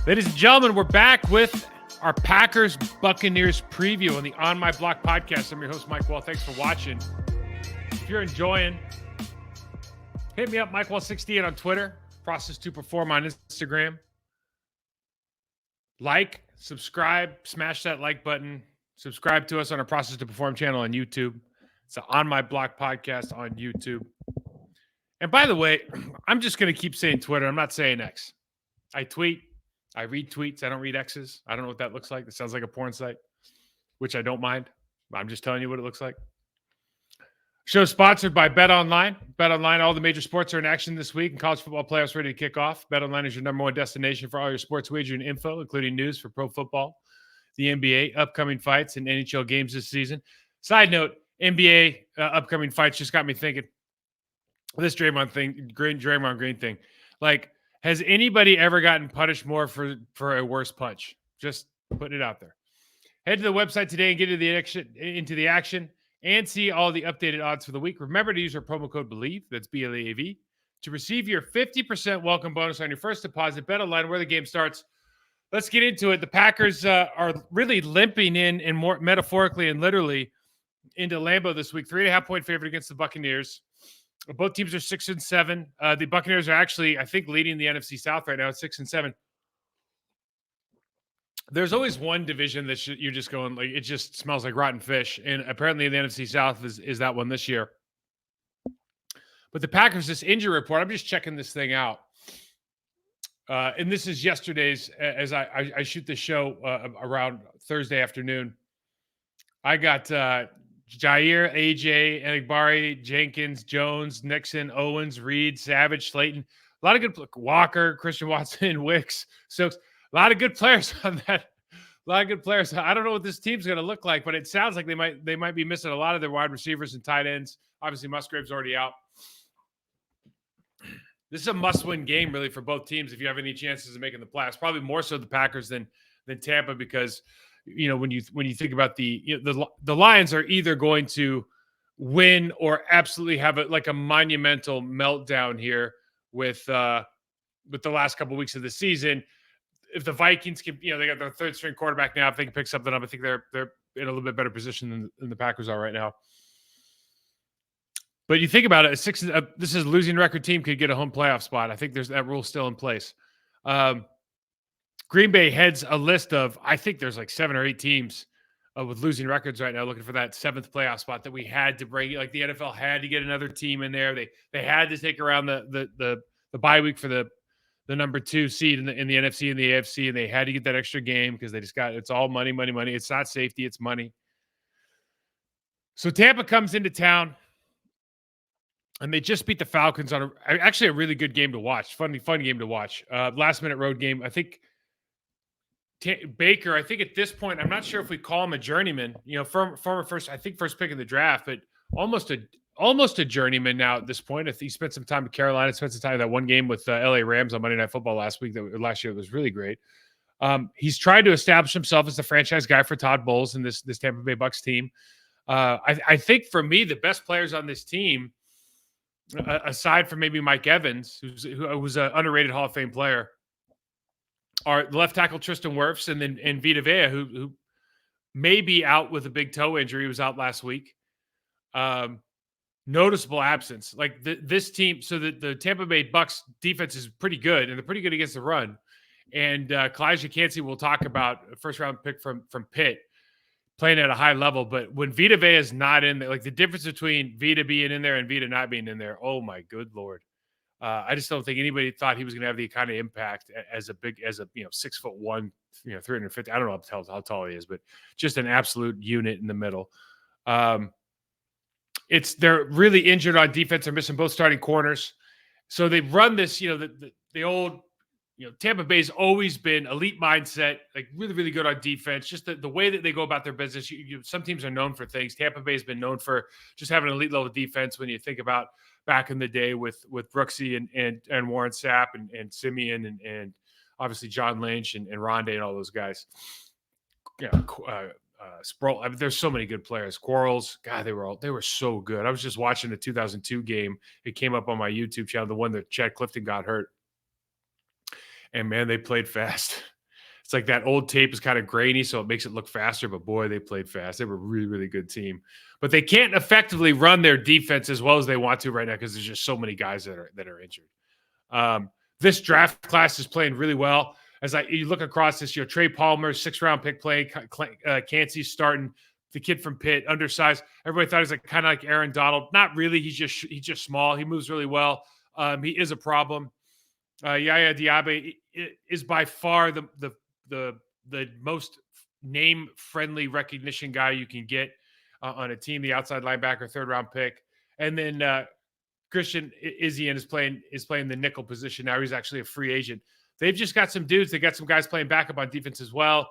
Ladies and gentlemen, we're back with our Packers-Buccaneers preview on the On My Block podcast. I'm your host, Mike Wahle. Thanks for watching. If you're enjoying, hit me up, Mike Wahle68 on Twitter, Process to Perform on Instagram. Like, subscribe, smash that like button. Subscribe to us on our Process to Perform channel on YouTube. It's the On My Block podcast on YouTube. And by the way, I'm just going to keep saying Twitter. I'm not saying X. I tweet. I read tweets. I don't read X's. I don't know what that looks like. It sounds like a porn site, which I don't mind. I'm just telling you what it looks like. Show sponsored by BetOnline. BetOnline, all the major sports are in action this week, and college football playoffs ready to kick off. BetOnline is your number one destination for all your sports wagering info, including news for pro football, the NBA, upcoming fights, and NHL games this season. Side note, NBA upcoming fights just got me thinking. This Draymond Green thing. Like, has anybody ever gotten punished more for a worse punch? Just putting it out there. Head to the website today and get into the action and see all the updated odds for the week. Remember to use our promo code BELIEVE, that's BLEAV, to receive your 50% welcome bonus on your first deposit. BetOnline, where the game starts. Let's get into it. The Packers are really limping in, and more metaphorically and literally, into Lambeau this week. 3.5-point favorite against the Buccaneers. Both teams are 6-7. The Buccaneers are actually, I think, leading the NFC South right now at 6-7. There's always one division that you're just going, like, it just smells like rotten fish. And apparently the NFC South is that one this year. But the Packers, this injury report, I'm just checking this thing out. And this is yesterday's, as I shoot the show around Thursday afternoon. I got Jair, AJ, Enagbari, Jenkins, Jones, Nixon, Owens, Reed, Savage, Slayton. A lot of good Walker, Christian Watson, Wicks, Stokes. A lot of good players on that. A lot of good players. I don't know what this team's going to look like, but it sounds like they might be missing a lot of their wide receivers and tight ends. Obviously, Musgrave's already out. This is a must-win game, really, for both teams if you have any chances of making the playoffs. Probably more so the Packers than Tampa, because when you think about the Lions are either going to win or absolutely have a monumental meltdown here with the last couple of weeks of the season. If the Vikings can, they got their third string quarterback now. If they can pick something up, I think they're in a little bit better position than the Packers are right now. But you think about it, this is a losing record team could get a home playoff spot. I think there's that rule still in place. Green Bay heads a list of, I think there's like 7 or 8 teams with losing records right now looking for that 7th playoff spot that we had to bring. Like the NFL had to get another team in there. They had to take around the bye week for the number 2 seed in the NFC and the AFC, and they had to get that extra game because they just it's all money. It's not safety, it's money. So Tampa comes into town, and they just beat the Falcons on actually a really good game to watch. Fun game to watch. Last minute road game. I think Baker, I think at this point, I'm not sure if we call him a journeyman, former first pick in the draft, but almost a journeyman now at this point. If he spent some time in Carolina, spent some time in that one game with LA Rams on Monday Night Football last year, it was really great. He's tried to establish himself as the franchise guy for Todd Bowles and this Tampa Bay Bucs team. I think for me, the best players on this team, aside from maybe Mike Evans, who was an underrated Hall of Fame player, are the left tackle Tristan Wirfs and Vita Vea, who may be out with a big toe injury. He was out last week. Noticeable absence. Like this team, so the Tampa Bay Bucs defense is pretty good, and they're pretty good against the run. And Kalijah Kancey, we'll talk about, a first-round pick from Pitt, playing at a high level. But when Vita Vea is not in there, like the difference between Vita being in there and Vita not being in there, oh my good Lord. I just don't think anybody thought he was going to have the kind of impact as a 6'1", 350. I don't know how tall he is, but just an absolute unit in the middle. They're really injured on defense. They're missing both starting corners. So they've run this, the old, Tampa Bay's always been elite mindset, like really, really good on defense. Just the way that they go about their business. Some teams are known for things. Tampa Bay's been known for just having an elite level defense. When you think about back in the day with Brooksy and Warren Sapp and Simeon and obviously John Lynch and Rondé and all those guys. Sproul. I mean, there's so many good players. Quarles, God, they were so good. I was just watching the 2002 game. It came up on my YouTube channel, the one that Chad Clifton got hurt. And man, they played fast. It's like that old tape is kind of grainy, so it makes it look faster. But boy, they played fast. They were a really, really good team. But they can't effectively run their defense as well as they want to right now because there's just so many guys that are injured. This draft class is playing really well. As you look across this, Trey Palmer, 6th-round pick play, Cansey's starting, the kid from Pitt, undersized. Everybody thought he was like kind of like Aaron Donald. Not really. He's just small. He moves really well. He is a problem. Yaya Diaby is by far the most name-friendly recognition guy you can get on a team. The outside linebacker, 3rd-round pick, and then Christian Izien is playing the nickel position now. He's actually a free agent. They've just got some dudes. They got some guys playing backup on defense as well.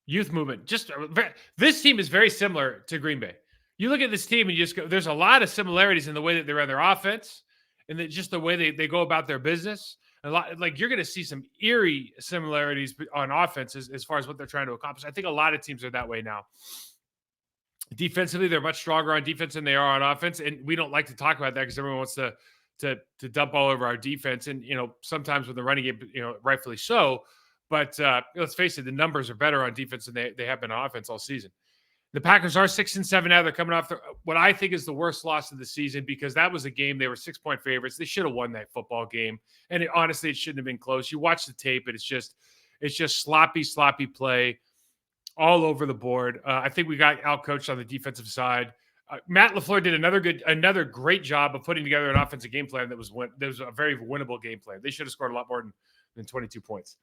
Youth movement. This team is very similar to Green Bay. You look at this team and you just go, there's a lot of similarities in the way that they run their offense and just the way they go about their business. A lot, like you're going to see some eerie similarities on offense as far as what they're trying to accomplish. I think a lot of teams are that way now. Defensively, they're much stronger on defense than they are on offense, and we don't like to talk about that because everyone wants to dump all over our defense. And sometimes with the running game, rightfully so. But let's face it, the numbers are better on defense than they have been on offense all season. The Packers are 6-7 now. They're coming off what I think is the worst loss of the season because that was a game they were 6-point favorites. They should have won that football game, and honestly, it shouldn't have been close. You watch the tape, and it's just sloppy play all over the board. I think we got outcoached on the defensive side. Matt LaFleur did another great job of putting together an offensive game plan that was a very winnable game plan. They should have scored a lot more than 22 points.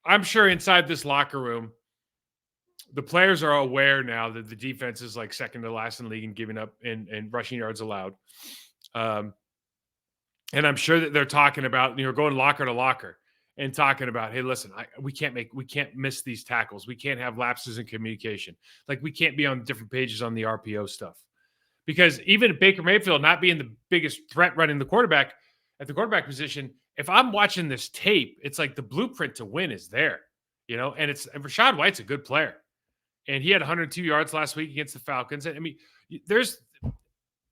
I'm sure inside this locker room, the players are aware now that the defense is like second to last in the league in giving up and rushing yards allowed. And I'm sure that they're talking about, going locker to locker and talking about, hey, listen, we can't miss these tackles. We can't have lapses in communication. Like we can't be on different pages on the RPO stuff. Because even Baker Mayfield not being the biggest threat running the quarterback at the quarterback position, if I'm watching this tape, it's like the blueprint to win is there, and Rachaad White's a good player. And he had 102 yards last week against the Falcons. I mean,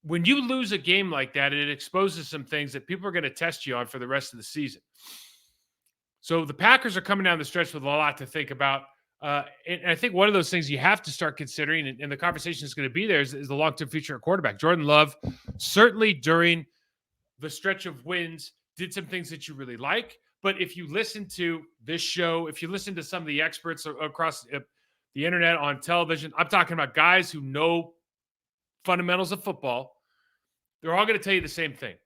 when you lose a game like that, it exposes some things that people are going to test you on for the rest of the season. So the Packers are coming down the stretch with a lot to think about. And I think one of those things you have to start considering, and the conversation is going to be there, is the long-term future of quarterback. Jordan Love, certainly during the stretch of wins, did some things that you really like. But if you listen to this show, if you listen to some of the experts across the internet, on television, I'm talking about guys who know fundamentals of football. They're all going to tell you the same thing.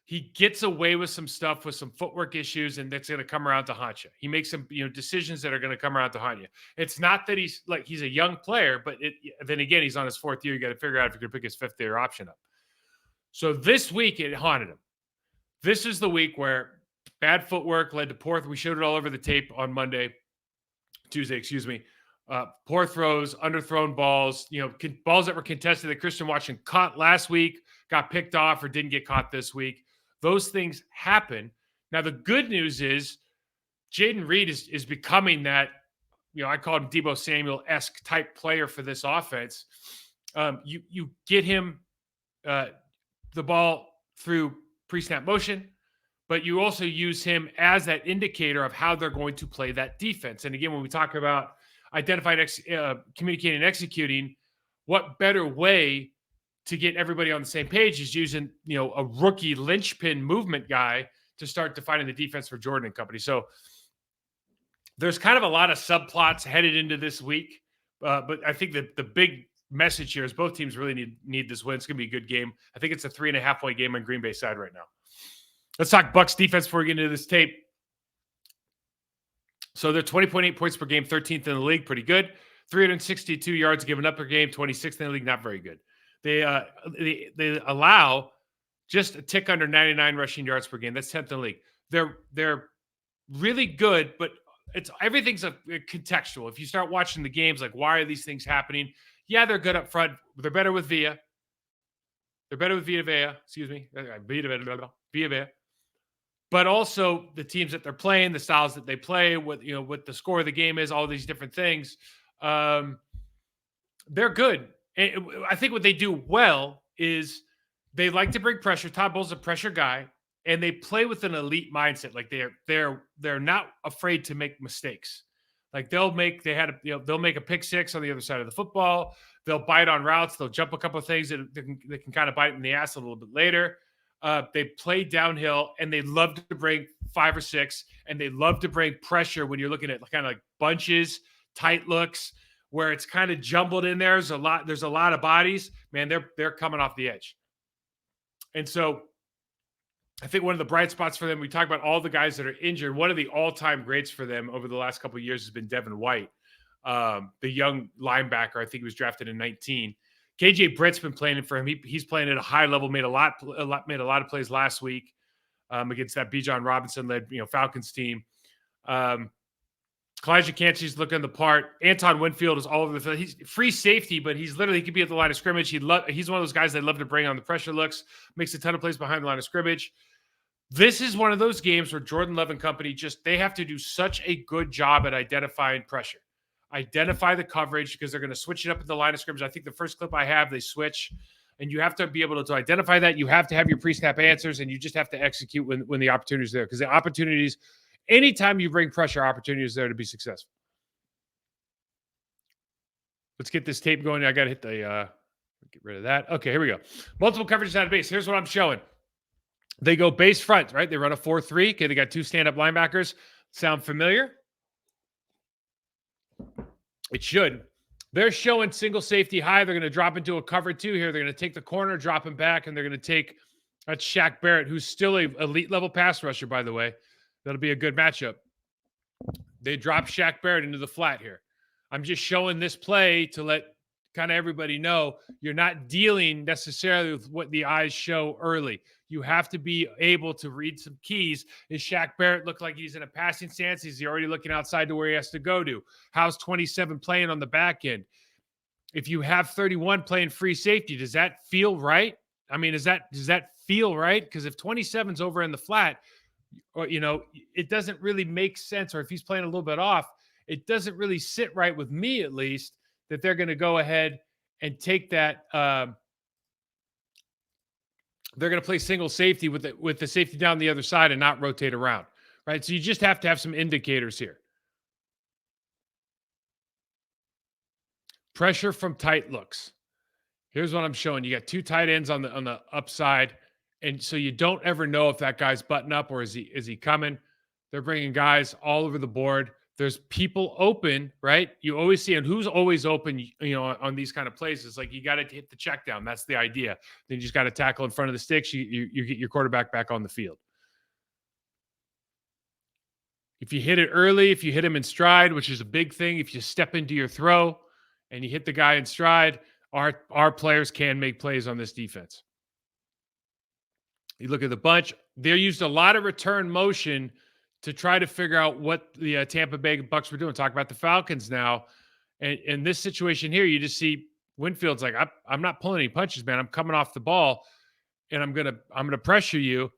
He gets away with some stuff with some footwork issues, and that's going to come around to haunt you. He makes some decisions that are going to come around to haunt you. It's not that he's a young player, but then again, he's on his 4th year. You got to figure out if you're going to pick his 5th-year option up. So this week, it haunted him. This is the week where bad footwork led to poor. We showed it all over the tape on Tuesday, excuse me. Poor throws, underthrown balls, balls that were contested that Christian Watson caught last week, got picked off or didn't get caught this week. Those things happen. Now, the good news is Jaden Reed is becoming that, I call him Deebo Samuel-esque type player for this offense. You get him the ball through pre-snap motion, but you also use him as that indicator of how they're going to play that defense. And again, when we talk about identifying, communicating, and executing, what better way to get everybody on the same page is using, a rookie linchpin movement guy to start defining the defense for Jordan and company. So there's kind of a lot of subplots headed into this week. But I think that the big message here is both teams really need this win. It's going to be a good game. I think it's a 3.5-point game on Green Bay side right now. Let's talk Bucs defense before we get into this tape. So they're 20.8 points per game, 13th in the league, pretty good. 362 yards given up per game, 26th in the league, not very good. They allow just a tick under 99 rushing yards per game. That's 10th in the league. They're really good, but everything's contextual. If you start watching the games, like why are these things happening? Yeah, they're good up front. They're better with Villa. They're better with Vita Vea. Excuse me, Vita Vea. But also the teams that they're playing, the styles that they play, what the score of the game is, all these different things. They're good. And I think what they do well is they like to bring pressure. Todd Bowles is a pressure guy. and they play with an elite mindset. Like they're not afraid to make mistakes. Like they'll make a pick six on the other side of the football. They'll bite on routes. They'll jump a couple of things that they can kind of bite in the ass a little bit later. They play downhill, and they love to bring 5 or 6, and they love to bring pressure when you're looking at kind of like bunches, tight looks, where it's kind of jumbled in there. There's a lot of bodies. Man, they're coming off the edge. And so I think one of the bright spots for them, we talk about all the guys that are injured. One of the all-time greats for them over the last couple of years has been Devin White, the young linebacker. I think he was drafted in 19. KJ Britt's been playing for him. He's playing at a high level. Made a lot of plays last week against that Bijan Robinson-led Falcons team. Kalijah Kancey's looking the part. Anton Winfield is all over the field. He's free safety, but he could be at the line of scrimmage. He's one of those guys they love to bring on the pressure looks. Makes a ton of plays behind the line of scrimmage. This is one of those games where Jordan Love and company they have to do such a good job at identifying pressure. Identify the coverage, because they're going to switch it up at the line of scrimmage. I think the first clip I have, they switch, and you have to be able to identify that. You have to have your pre-snap answers, and you just have to execute when the opportunity is there, because the opportunities, anytime you bring pressure, opportunity is there to be successful. Let's get this tape going. I got to hit the get rid of that. Okay, here we go. Multiple coverages out of base. Here's what I'm showing. They go base front, right? They run a 4-3. Okay, they got 2 stand-up linebackers. Sound familiar? It should. They're showing single safety high. They're going to drop into a cover 2 here. They're going to take the corner, drop him back, and they're going to take that's Shaq Barrett, who's still a elite level pass rusher, by the way. That'll be a good matchup. They drop Shaq Barrett into the flat here. I'm just showing this play to let kind of everybody know you're not dealing necessarily with what the eyes show early. You have to be able to read some keys. Does Shaq Barrett look like he's in a passing stance? Is he already looking outside to where he has to go to? How's 27 playing on the back end? If you have 31 playing free safety, does that feel right? I mean, does that feel right? Because if 27's over in the flat, or it doesn't really make sense. Or if he's playing a little bit off, it doesn't really sit right with me, at least, that they're going to go ahead and take that. They're going to play single safety with the safety down the other side and not rotate around, right? So you just have to have some indicators here. Pressure from tight looks. Here's what I'm showing. You got 2 tight ends on the upside, and so you don't ever know if that guy's button up or is he coming. They're bringing guys all over the board. There's people open, right? You always see, and who's always open, on these kind of plays. It's like you got to hit the check down. That's the idea. Then you just got to tackle in front of the sticks. You get your quarterback back on the field. If you hit it early, if you hit him in stride, which is a big thing, if you step into your throw and you hit the guy in stride, our players can make plays on this defense. You look at the bunch, they used a lot of return motion to try to figure out what the Tampa Bay Bucs were doing. Talk about the Falcons now. And in this situation here, you just see Winfield's like, I'm not pulling any punches, man. I'm coming off the ball, and I'm gonna pressure you.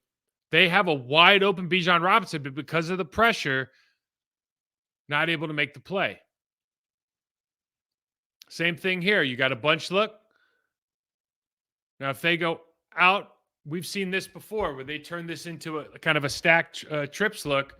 They have a wide open Bijan Robinson, but because of the pressure, not able to make the play. Same thing here. You got a bunch look. Now, if they go out, we've seen this before where they turn this into a kind of a stacked trips look.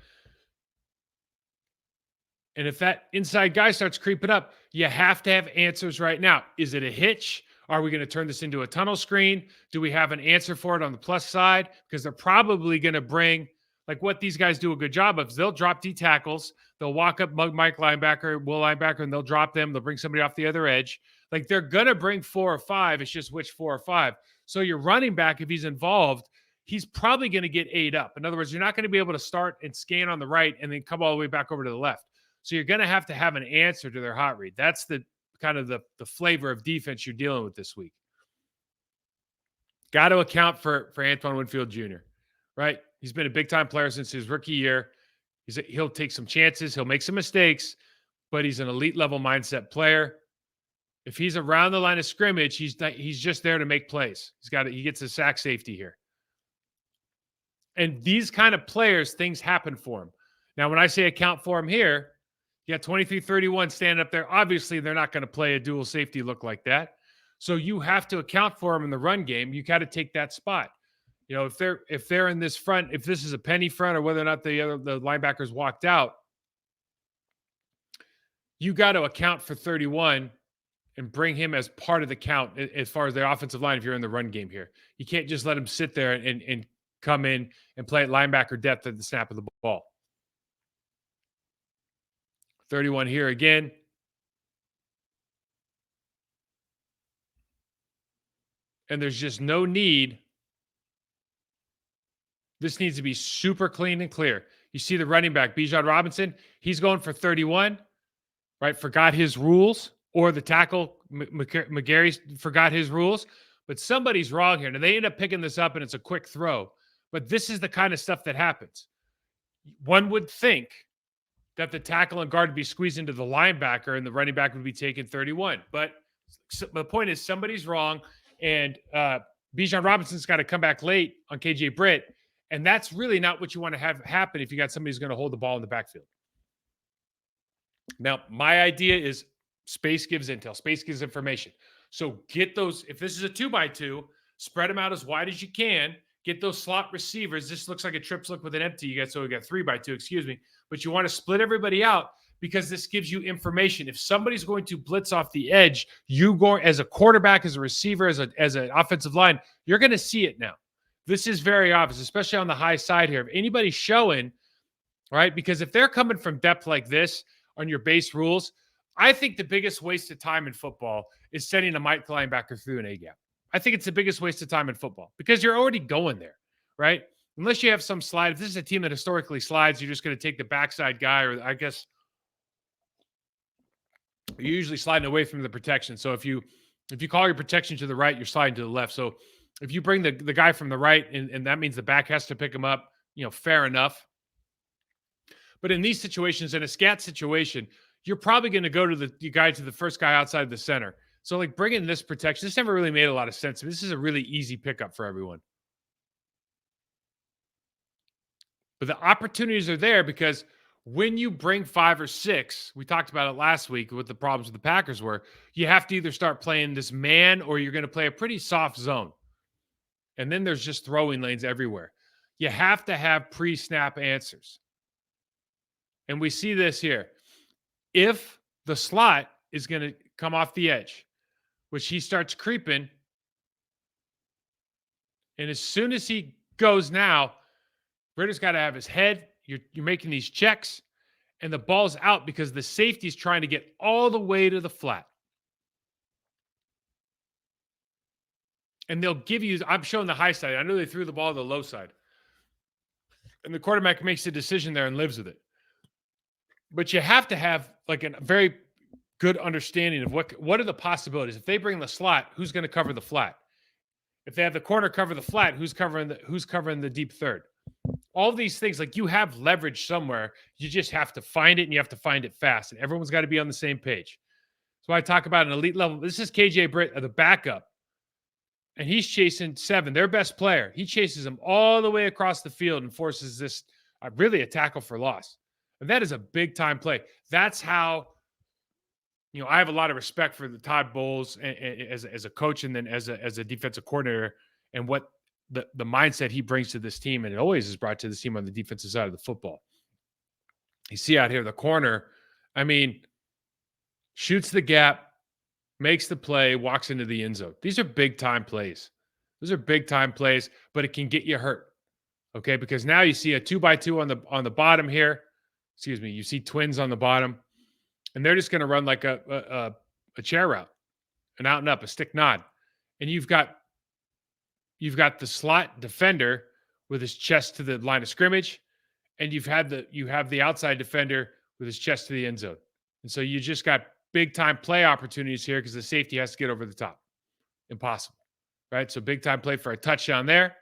And if that inside guy starts creeping up, you have to have answers right now. Is it a hitch? Are we going to turn this into a tunnel screen? Do we have an answer for it on the plus side? Because they're probably going to bring, like what these guys do a good job of, is they'll drop D tackles. They'll walk up Mike linebacker, Will linebacker, and they'll drop them. They'll bring somebody off the other edge. Like they're going to bring 4 or 5. It's just which 4 or 5. So your running back, if he's involved, he's probably going to get 8 up. In other words, you're not going to be able to start and scan on the right and then come all the way back over to the left. So you're going to have an answer to their hot read. That's the kind of the flavor of defense you're dealing with this week. Got to account for Antoine Winfield Jr., right? He's been a big-time player since his rookie year. He'll take some chances. He'll make some mistakes, but he's an elite-level mindset player. If he's around the line of scrimmage, he's just there to make plays. He gets a sack safety here. And these kind of players, things happen for him. Now, when I say account for him here, you got 23-31 standing up there. Obviously, they're not going to play a dual safety look like that. So you have to account for him in the run game. You got to take that spot. You know, if they're in this front, if this is a penny front or whether or not the linebackers walked out, you got to account for 31 and bring him as part of the count as far as the offensive line if you're in the run game here. You can't just let him sit there and come in and play at linebacker depth at the snap of the ball. 31 here again. And there's just no need. This needs to be super clean and clear. You see the running back, Bijan Robinson, he's going for 31, right? Forgot his rules. Or the tackle, McGarry, forgot his rules. But somebody's wrong here. Now, they end up picking this up, and it's a quick throw. But this is the kind of stuff that happens. One would think that the tackle and guard would be squeezed into the linebacker, and the running back would be taking 31. But the point is somebody's wrong, and Bijan Robinson's got to come back late on KJ Britt, and that's really not what you want to have happen if you got somebody who's going to hold the ball in the backfield. Now, my idea is space gives intel. Space gives information. So get those. If this is a 2x2, spread them out as wide as you can. Get those slot receivers. This looks like a trips look with an empty. You got 3x2. Excuse me. But you want to split everybody out because this gives you information. If somebody's going to blitz off the edge, you go as a quarterback, as a receiver, as an offensive line, you're going to see it now. This is very obvious, especially on the high side here. If anybody's showing, right? Because if they're coming from depth like this on your base rules. I think the biggest waste of time in football is sending a Mike linebacker through an A-gap. I think it's the biggest waste of time in football because you're already going there, right? Unless you have some slide. If this is a team that historically slides, you're just going to take the backside guy, or I guess you're usually sliding away from the protection. So if you call your protection to the right, you're sliding to the left. So if you bring the guy from the right, and that means the back has to pick him up, fair enough. But in these situations, in a scat situation, you're probably going to go to the first guy outside the center. So like bringing this protection, this never really made a lot of sense. This is a really easy pickup for everyone. But the opportunities are there because when you bring 5 or 6, we talked about it last week, what the problems with the Packers were, you have to either start playing this man or you're going to play a pretty soft zone. And then there's just throwing lanes everywhere. You have to have pre-snap answers. And we see this here. If the slot is going to come off the edge, which he starts creeping, and as soon as he goes now, Ritter's got to have his head. You're making these checks, and the ball's out because the safety's trying to get all the way to the flat. And they'll give you, I'm showing the high side. I know they threw the ball to the low side. And the quarterback makes a decision there and lives with it. But you have to have like a very good understanding of what are the possibilities. If they bring the slot, who's going to cover the flat? If they have the corner cover the flat, who's covering the deep third? All these things, like you have leverage somewhere. You just have to find it, and you have to find it fast. And everyone's got to be on the same page. So I talk about an elite level. This is KJ Britt, the backup. And he's chasing 7, their best player. He chases him all the way across the field and forces this really a tackle for loss. And that is a big-time play. That's how, I have a lot of respect for the Todd Bowles as a coach and then as a defensive coordinator and what the mindset he brings to this team, and it always is brought to this team on the defensive side of the football. You see out here the corner, shoots the gap, makes the play, walks into the end zone. These are big-time plays. Those are big-time plays, but it can get you hurt, okay? Because now you see a 2x2 on the bottom here. Excuse me, you see twins on the bottom, and they're just going to run like a chair route, an out and up, a stick nod. And you've got the slot defender with his chest to the line of scrimmage, and you have the outside defender with his chest to the end zone. And so you just got big-time play opportunities here because the safety has to get over the top. Impossible, right? So big-time play for a touchdown there.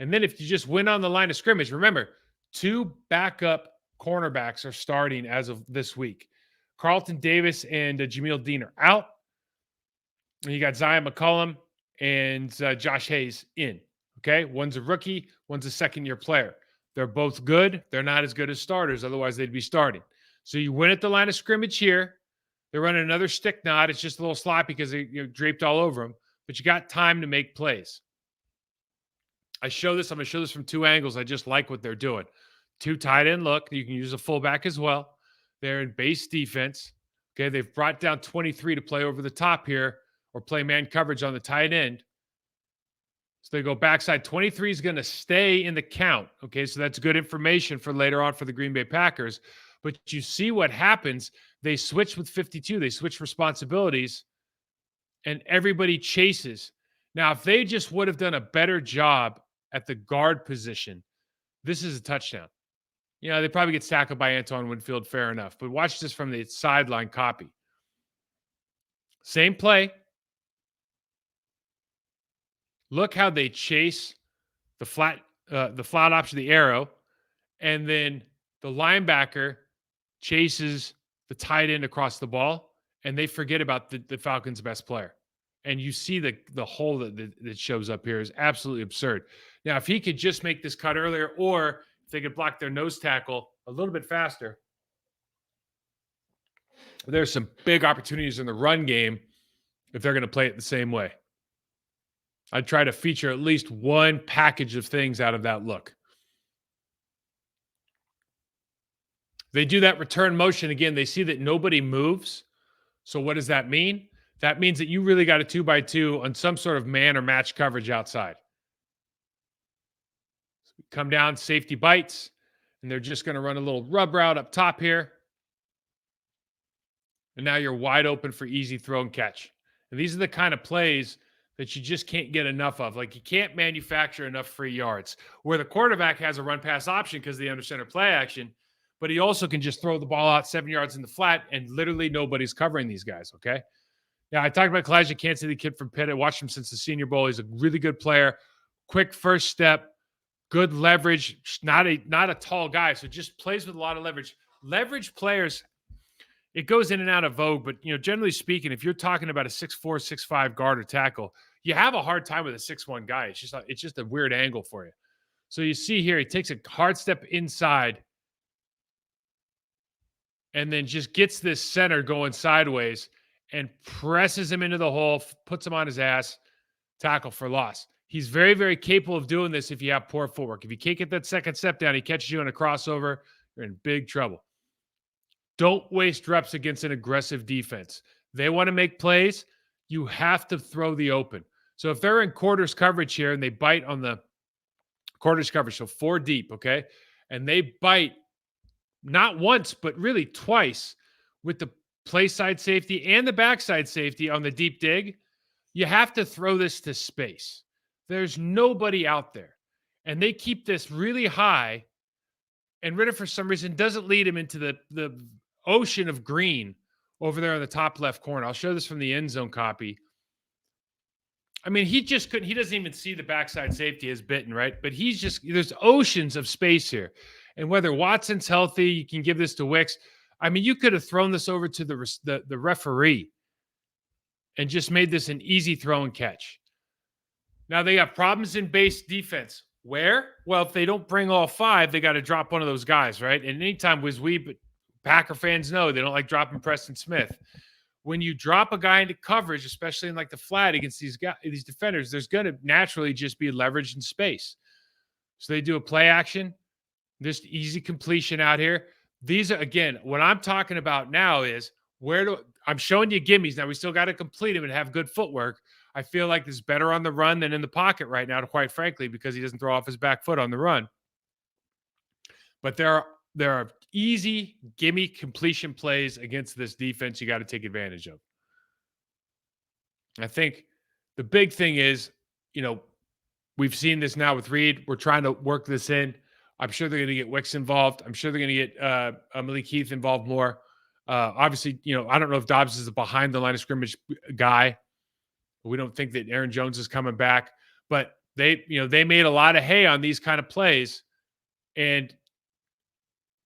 And then if you just win on the line of scrimmage, remember, 2 backup cornerbacks are starting as of this week. Carlton Davis and Jameel Dean are out. And you got Zion McCollum and Josh Hayes in. Okay, one's a rookie, one's a second-year player. They're both good. They're not as good as starters. Otherwise, they'd be starting. So you win at the line of scrimmage here. They're running another stick nod. It's just a little sloppy because they're draped all over them. But you got time to make plays. I show this. I'm going to show this from two angles. I just like what they're doing. Two tight end look. You can use a fullback as well. They're in base defense. Okay, they've brought down 23 to play over the top here or play man coverage on the tight end. So they go backside. 23 is going to stay in the count. Okay, so that's good information for later on for the Green Bay Packers. But you see what happens. They switch with 52. They switch responsibilities, and everybody chases. Now, if they just would have done a better job at the guard position, this is a touchdown. You know, they probably get tackled by Antoine Winfield, fair enough. But watch this from the sideline copy. Same play. Look how they chase the flat option, the arrow, and then the linebacker chases the tight end across the ball, and they forget about the Falcons' best player. And you see the hole that shows up here is absolutely absurd. Now, if he could just make this cut earlier, or if they could block their nose tackle a little bit faster, there's some big opportunities in the run game if they're going to play it the same way. I'd try to feature at least one package of things out of that look. They do that return motion again. They see that nobody moves. So what does that mean? That means that you really got a 2x2 on some sort of man or match coverage outside. So we come down, safety bites, and they're just going to run a little rub route up top here. And now you're wide open for easy throw and catch. And these are the kind of plays that you just can't get enough of. Like, you can't manufacture enough free yards where the quarterback has a run pass option because they under center play action, but he also can just throw the ball out 7 yards in the flat and literally nobody's covering these guys. Okay. Yeah. I talked about Kalijah Kancey, the kid from Pitt. I watched him since the Senior Bowl. He's a really good player, quick first step, good leverage, not a tall guy. So just plays with a lot of leverage. Leverage players, it goes in and out of vogue, but generally speaking, if you're talking about a 6'4", 6'5" guard or tackle, you have a hard time with a 6'1" guy. It's just a weird angle for you. So you see here, he takes a hard step inside and then just gets this center going sideways and presses him into the hole, puts him on his ass, tackle for loss. He's very, very capable of doing this if you have poor footwork. If you can't get that second step down, he catches you in a crossover, you're in big trouble. Don't waste reps against an aggressive defense. They want to make plays. You have to throw the open. So if they're in quarters coverage here and they bite on the quarters coverage, so 4 deep, okay, and they bite not once, but really twice with the play side safety and the backside safety on the deep dig, you have to throw this to space. There's nobody out there. And they keep this really high, and Ritter, for some reason, doesn't lead him into the ocean of green over there in the top left corner. I'll show this from the end zone copy. I mean, he just couldn't. He doesn't even see the backside safety as bitten, right? But there's oceans of space here. And whether Watson's healthy, you can give this to Wicks. I mean, you could have thrown this over to the referee and just made this an easy throw and catch. Now they got problems in base defense. Where? Well, if they don't bring all 5, they got to drop one of those guys, right? And anytime but Packer fans know they don't like dropping Preston Smith. When you drop a guy into coverage, especially in like the flat against these defenders, there's going to naturally just be leverage in space. So they do a play action, just easy completion out here. These are, again, what I'm talking about now is I'm showing you gimmies. Now we still got to complete them and have good footwork. I feel like this is better on the run than in the pocket right now, quite frankly, because he doesn't throw off his back foot on the run. But there are easy gimme completion plays against this defense you got to take advantage of. I think the big thing is, we've seen this now with Reed. We're trying to work this in. I'm sure they're going to get Wicks involved. I'm sure they're going to get Malik Heath involved more. Obviously, I don't know if Dobbs is a behind the line of scrimmage guy. We don't think that Aaron Jones is coming back, but they made a lot of hay on these kind of plays. And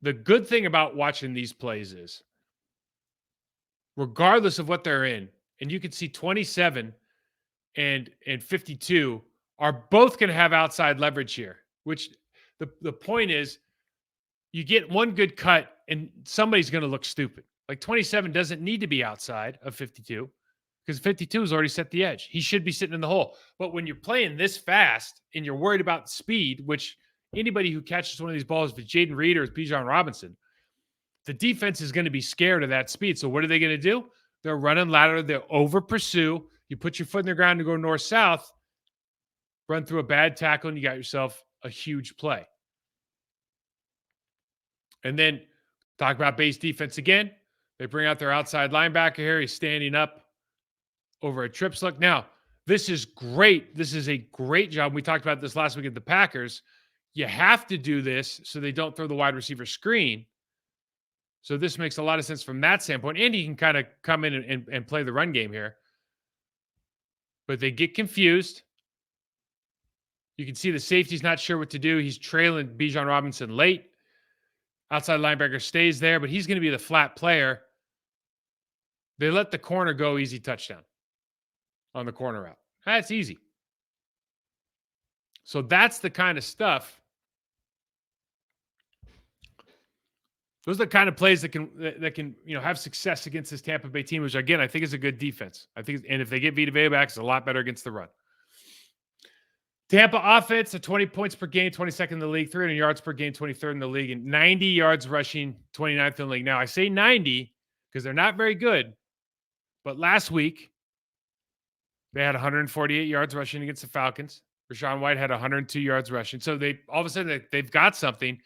the good thing about watching these plays is, regardless of what they're in, and you can see 27 and 52 are both going to have outside leverage here, which the point is, you get one good cut and somebody's going to look stupid. Like 27 doesn't need to be outside of 52. because 52 has already set the edge. He should be sitting in the hole. But when you're playing this fast and you're worried about speed, which anybody who catches one of these balls, if it's Jaden Reed or it's Bijan Robinson, the defense is going to be scared of that speed. So what are they going to do? They're running lateral. They'll over pursue. You put your foot in the ground to go north-south, run through a bad tackle, and you got yourself a huge play. And then talk about base defense again. They bring out their outside linebacker here. He's standing up over a trips look. Now, this is great. This is a great job. We talked about this last week at the Packers. You have to do this so they don't throw the wide receiver screen. So this makes a lot of sense from that standpoint. And he can kind of come in and play the run game here. But they get confused. You can see the safety's not sure what to do. He's trailing Bijan Robinson late. Outside linebacker stays there, but he's going to be the flat player. They let the corner go, easy touchdown on the corner route. That's easy. So that's the kind of stuff. Those are the kind of plays that can have success against this Tampa Bay team, which again I think is a good defense. And if they get Vita Vea back, it's a lot better against the run. Tampa offense, 20 points per game, 22nd in the league, 300 yards per game, 23rd in the league, and 90 yards rushing, 29th in the league. Now, I say 90 because they're not very good, but last week they had 148 yards rushing against the Falcons. Rachaad White had 102 yards rushing. So they all of a sudden they've got something,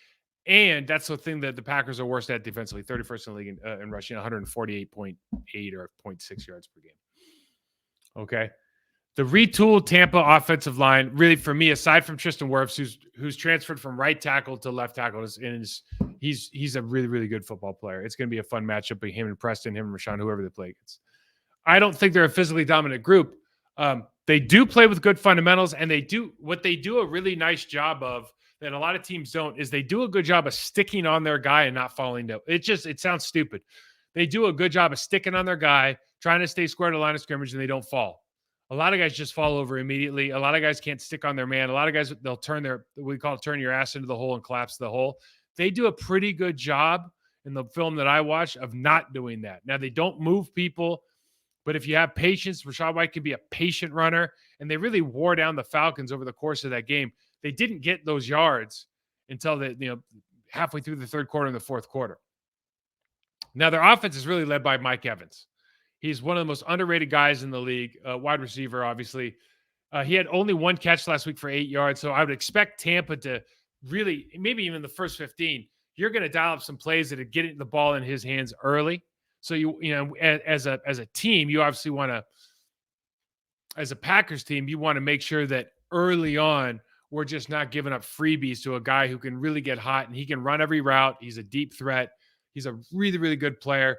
and that's the thing that the Packers are worst at defensively, 31st in the league in rushing, 148.8 or 0.6 yards per game. Okay. The retooled Tampa offensive line, really for me, aside from Tristan Wirfs, who's transferred from right tackle to left tackle, he's a really, really good football player. It's going to be a fun matchup between him and Preston, him and Rashawn, whoever they play against. I don't think they're a physically dominant group. They do play with good fundamentals, and they do a really nice job of that a lot of teams don't is they do a good job of sticking on their guy and not falling down. It sounds stupid. They do a good job of sticking on their guy, trying to stay square to the line of scrimmage, and they don't fall. A lot of guys just fall over immediately. A lot of guys can't stick on their man. A lot of guys, they'll turn your ass into the hole and collapse the hole. They do a pretty good job in the film that I watched of not doing that. Now, they don't move people, but if you have patience, Rachaad White can be a patient runner, and they really wore down the Falcons over the course of that game. They didn't get those yards until halfway through the third quarter and the fourth quarter. Now, their offense is really led by Mike Evans. He's one of the most underrated guys in the league, wide receiver, obviously. He had only one catch last week for 8 yards, so I would expect Tampa to really, maybe even the first 15, you're going to dial up some plays that are getting the ball in his hands early. So, as a team, you obviously want to, as a Packers team, you want to make sure that early on, we're just not giving up freebies to a guy who can really get hot, and he can run every route. He's a deep threat. He's a really, really good player.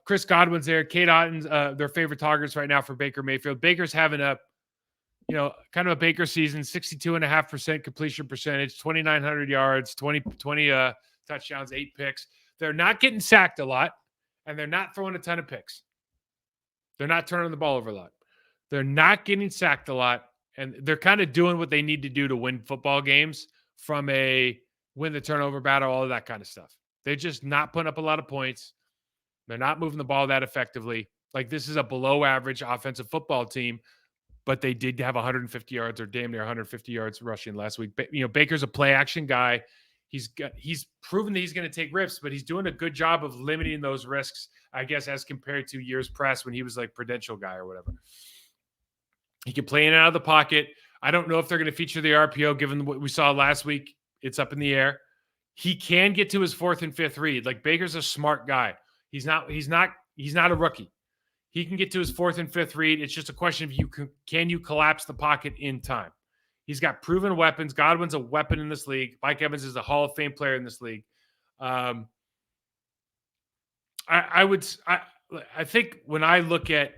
Chris Godwin's there. Kate Otten's their favorite targets right now for Baker Mayfield. Baker's having a, kind of a Baker season, 62.5% completion percentage, 2,900 yards, 20 touchdowns, 8 picks. They're not getting sacked a lot, and they're not throwing a ton of picks. They're not turning the ball over a lot. They're not getting sacked a lot, and they're kind of doing what they need to do to win football games from a win the turnover battle, all of that kind of stuff. They're just not putting up a lot of points. They're not moving the ball that effectively. Like, this is a below average offensive football team, but they did have 150 yards or damn near 150 yards rushing last week. Baker's a play action guy. He's proven that he's going to take risks, but he's doing a good job of limiting those risks, I guess, as compared to years past when he was like Prudential guy or whatever. He can play in and out of the pocket. I don't know if they're going to feature the RPO given what we saw last week. It's up in the air. He can get to his fourth and fifth read. Like, Baker's a smart guy. He's not a rookie. He can get to his fourth and fifth read. It's just a question of can you collapse the pocket in time? He's got proven weapons. Godwin's a weapon in this league. Mike Evans is a Hall of Fame player in this league. I think when I look at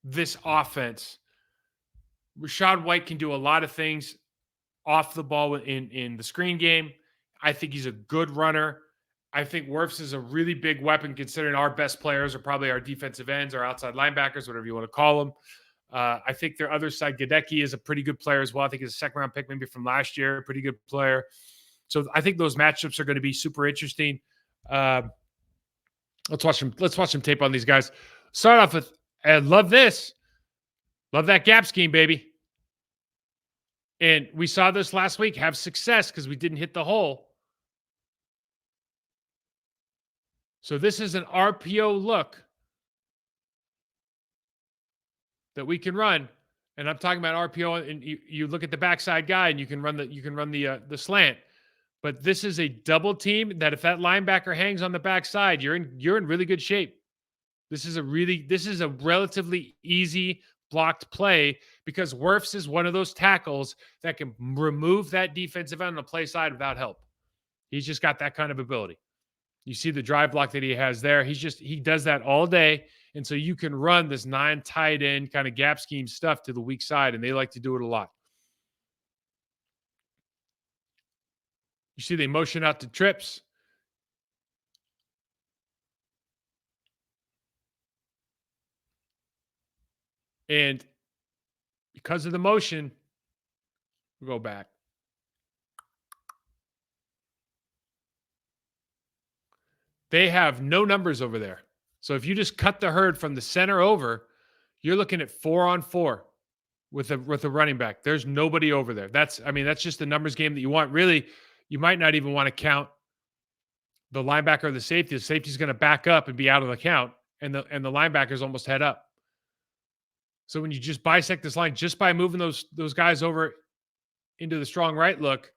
this offense, Rachaad White can do a lot of things off the ball in the screen game. I think he's a good runner. I think Wirfs is a really big weapon, considering our best players are probably our defensive ends, our outside linebackers, whatever you want to call them. I think their other side, Gadecki, is a pretty good player as well. I think he's a second-round pick maybe from last year, a pretty good player. So I think those matchups are going to be super interesting. Let's watch some tape on these guys. Start off with And love this. Love that gap scheme, baby. And we saw this last week have success because we didn't hit the hole. So this is an RPO look that we can run. And I'm talking about RPO, and you look at the backside guy, and you can run the slant. But this is a double team that if that linebacker hangs on the backside, you're in really good shape. This is a relatively easy blocked play because Wirfs is one of those tackles that can remove that defensive end on the play side without help. He's just got that kind of ability. You see the drive block that he has there. He does that all day. And so you can run this 9 tight end kind of gap scheme stuff to the weak side, and they like to do it a lot. You see they motion out to trips. And because of the motion, we'll go back. They have no numbers over there. So if you just cut the herd from the center over, you're looking at 4-on-4 with a running back. There's nobody over there. That's just the numbers game that you want. Really, you might not even want to count the linebacker or the safety. The safety's going to back up and be out of the count, and the linebacker's almost head up. So when you just bisect this line, just by moving those guys over into the strong right look,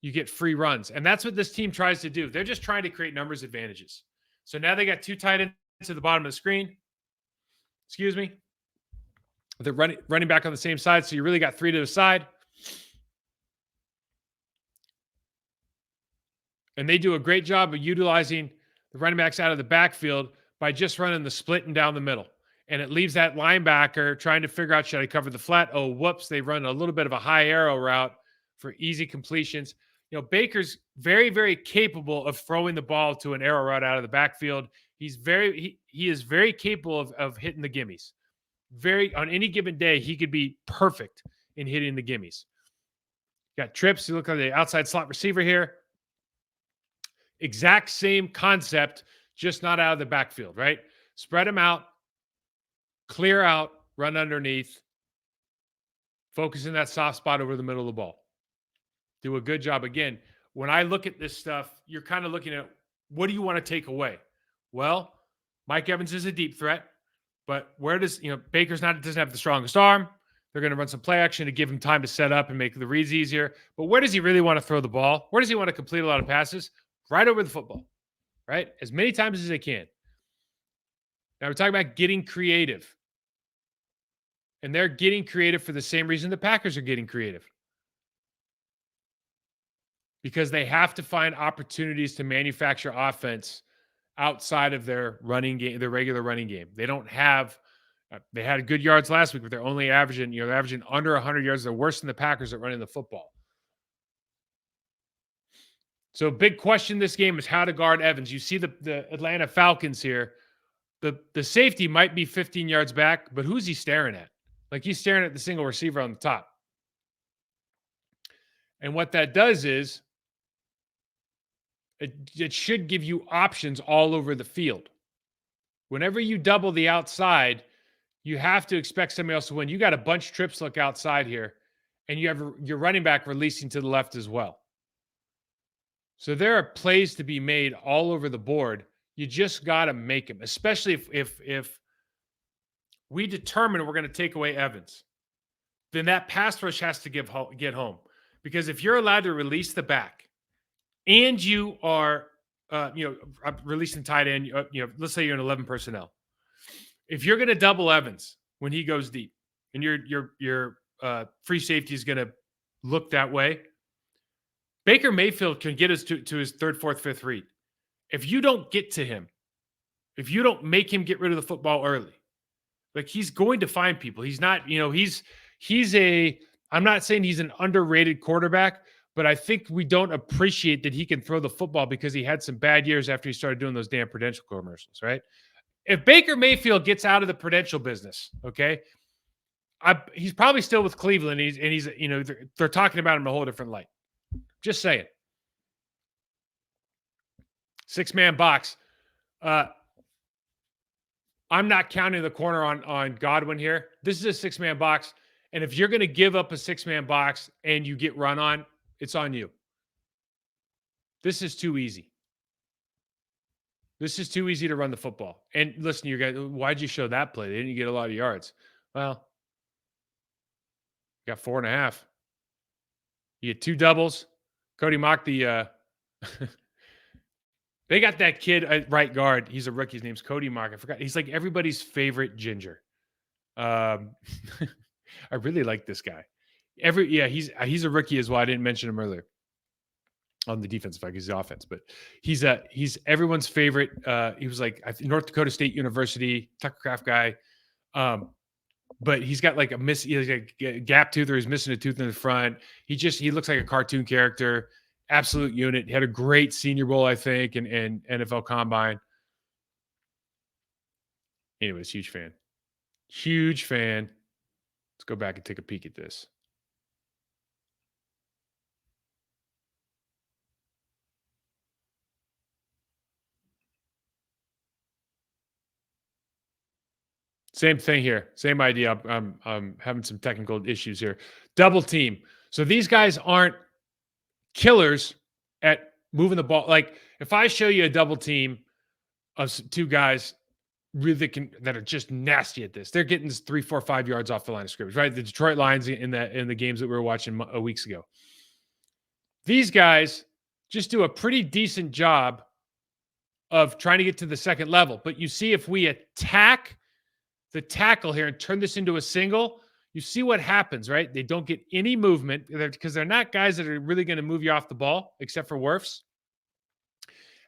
you get free runs. And that's what this team tries to do. They're just trying to create numbers advantages. So now they got 2 tight ends to the bottom of the screen. Excuse me. They're running back on the same side. So you really got 3 to the side. And they do a great job of utilizing the running backs out of the backfield by just running the split and down the middle. And it leaves that linebacker trying to figure out, should I cover the flat? Oh, whoops. They run a little bit of a high arrow route for easy completions. Baker's very, very capable of throwing the ball to an arrow route out of the backfield. He is very capable of hitting the gimmies. On any given day, he could be perfect in hitting the gimmies. Got trips. You look at the outside slot receiver here. Exact same concept, just not out of the backfield, right? Spread them out, clear out, run underneath, focus in that soft spot over the middle of the ball. Do a good job. Again, when I look at this stuff, you're kind of looking at, what do you want to take away? Well, Mike Evans is a deep threat, but where Baker's doesn't have the strongest arm. They're going to run some play action to give him time to set up and make the reads easier. But where does he really want to throw the ball? Where does he want to complete a lot of passes? Right over the football, right? As many times as they can. Now we're talking about getting creative. And they're getting creative for the same reason the Packers are getting creative. Because they have to find opportunities to manufacture offense outside of their running game, their regular running game. They don't have, they had good yards last week, but they're only averaging, they're averaging under 100 yards. They're worse than the Packers at running the football. So big question this game is how to guard Evans. You see the Atlanta Falcons here. The safety might be 15 yards back, but who's he staring at? Like, he's staring at the single receiver on the top. And what that does is it should give you options all over the field. Whenever you double the outside, you have to expect somebody else to win. You got a bunch trips look outside here, and you have your running back releasing to the left as well. So there are plays to be made all over the board. You just got to make them, especially if we determine we're going to take away Evans. Then that pass rush has to get home. Because if you're allowed to release the back and you are, releasing tight end, let's say you're in 11 personnel. If you're going to double Evans when he goes deep and your free safety is going to look that way, Baker Mayfield can get us to his third, fourth, fifth read. If you don't get to him, if you don't make him get rid of the football early, like, he's going to find people. He's not, I'm not saying he's an underrated quarterback, but I think we don't appreciate that he can throw the football because he had some bad years after he started doing those damn Prudential commercials, right? If Baker Mayfield gets out of the Prudential business, okay, he's probably still with Cleveland. He's they're talking about him in a whole different light. Just saying. 6-man box. I'm not counting the corner on Godwin here. This is a six-man box. And if you're going to give up a six-man box and you get run on, it's on you. This is too easy. This is too easy to run the football. And listen, you guys, why'd you show that play? They didn't get a lot of yards. Well, got 4.5. You get two doubles. Cody Mock, they got that kid at right guard. He's a rookie. His name's Cody Mock. I forgot. He's like everybody's favorite ginger. I really like this guy. He's a rookie as well. I didn't mention him earlier on the defensive side. He's the offense, but he's everyone's favorite. He was like North Dakota State University Tucker Craft guy. But he's got like he's like a gap tooth, or he's missing a tooth in the front. He looks like a cartoon character. Absolute unit. He had a great Senior Bowl, I think, and NFL Combine. Anyways, huge fan. Huge fan. Let's go back and take a peek at this. Same thing here. Same idea. I'm having some technical issues here. Double team. So these guys aren't killers at moving the ball. Like if I show you a double team of two guys that are just nasty at this, they're getting 3, 4, 5 yards off the line of scrimmage, right? The Detroit Lions in the games that we were watching weeks ago. These guys just do a pretty decent job of trying to get to the second level. But you see, if we attack the tackle here and turn this into a single, you see what happens, right? They don't get any movement because they're not guys that are really going to move you off the ball, except for Wirfs.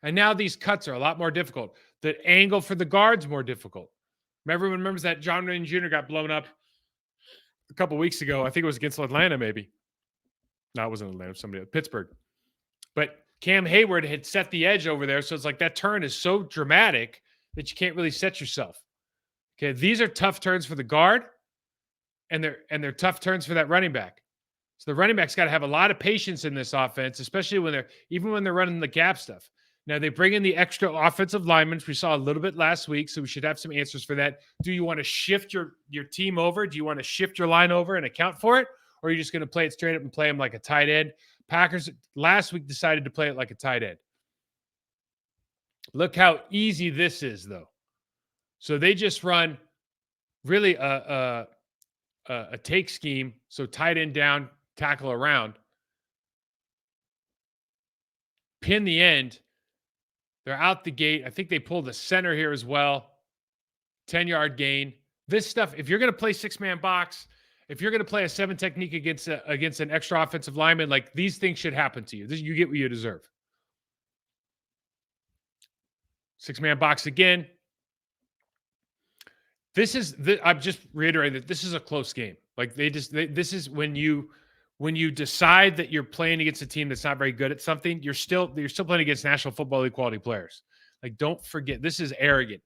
And now these cuts are a lot more difficult. The angle for the guard's more difficult. Everyone remembers that John Wayne Jr. got blown up a couple weeks ago. I think it was against Atlanta, maybe. No, it wasn't Atlanta. It was somebody else, Pittsburgh. But Cam Hayward had set the edge over there. So it's like that turn is so dramatic that you can't really set yourself. Okay, these are tough turns for the guard, and they're tough turns for that running back. So the running back's got to have a lot of patience in this offense, especially when they're running the gap stuff. Now they bring in the extra offensive linemen, which we saw a little bit last week, so we should have some answers for that. Do you want to shift your team over? Do you want to shift your line over and account for it, or are you just going to play it straight up and play them like a tight end? Packers last week decided to play it like a tight end. Look how easy this is, though. So they just run really a take scheme. So tight end down, tackle around, pin the end. They're out the gate. I think they pull the center here as well. 10-yard gain. This stuff, if you're going to play six-man box, if you're going to play a 7 technique against an extra offensive lineman, like these things should happen to you. You get what you deserve. Six-man box again. I'm just reiterating that this is a close game. Like this is when you decide that you're playing against a team that's not very good at something, you're still playing against National Football League quality players. Like, don't forget, this is arrogant.